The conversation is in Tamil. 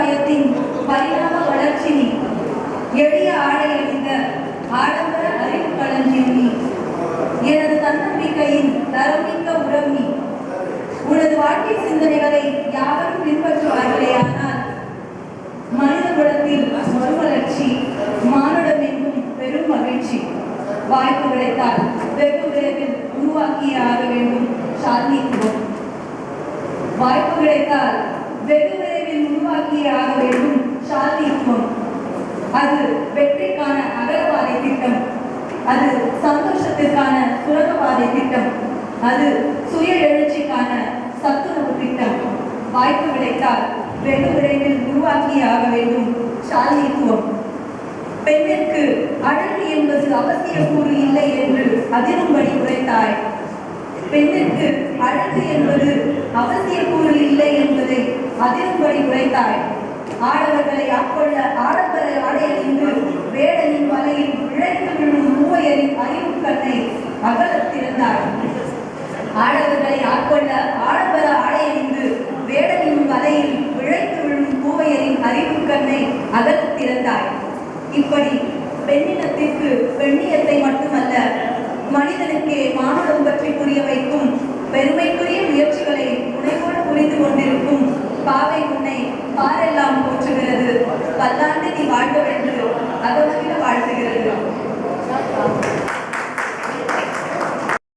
சமுதாயத்தின் பரிணாம வளர்ச்சி நீ. எளிய ஆடை அணிந்த ஆடம்பர அறிவு களஞ்சியம் நீ. எனது தன்னம்பிக்கையின் தரமிக்க உரம் நீ. உனது வாழ்க்கை சிந்தனைகளை யாவரும் பின்பற்றுவார்களே, ஆனால் மனித குலத்தில் மறுமலர்ச்சி, மானுடம் எங்கும் பெரும் மகிழ்ச்சி. வாய்ப்பு கிடைத்தால் வெகு விரைவில் உருவாக்கியே ஆக வேண்டும் சாதனைத்துவம். வாய்ப்பு கிடைத்தால் வெகு விரைவில் உருவாக்கியே ஆக வேண்டும் சாதனைத்துவம். அது வெற்றிக்கான அகலபாதை திட்டம், அது சந்தோஷத்திற்கான சுரங்கபாதை திட்டம், அது சுய எழுச்சிக்கான சத்துணவு திட்டம். வாய்ப்பு கிடைத்தால் வெகு விரைவில் உருவாக்கியே ஆக வேண்டும் சாதனைத்துவம். பெண்ணிற்கு அழகு என்பது அவசிய கூறு இல்லை என்று அதிரும்படி உரைத்தாய். பெண்ணிற்கு அழகு என்பது அவசிய கூறு இல்லை என்பதை அதிரும்படி உரைத்தாய். ஆடவர்களை ஆட்கொள்ள ஆடம்பர ஆடையணிந்து வேடனின் வலையில் இழைத்து விழும் மூவையரின் அறிவு கண்ணை அகலத் திறந்தாய். ஆடவர்களை ஆட்கொள்ள ஆடம்பர ஆடையணிந்து வேடனின் வலையில் இழைத்து விழும் மூவையரின் அறிவு கண்ணை அகலத் திறந்தாய். இப்படி பெண்ணினத்திற்கு பெண்ணியத்தை மட்டுமல்ல, மனிதனுக்கே மானுடம் பற்றி புரிய வைக்கும் பெருமைக்குரிய முயற்சிகளை முனைவோடு புரிந்து கொண்டிருக்கும் பாவை உன்னை பாரெல்லாம் போற்றுகிறது. பல்லாண்டு நீ வாழ்க வென்று அகமகிழ வாழ்த்துகிறது.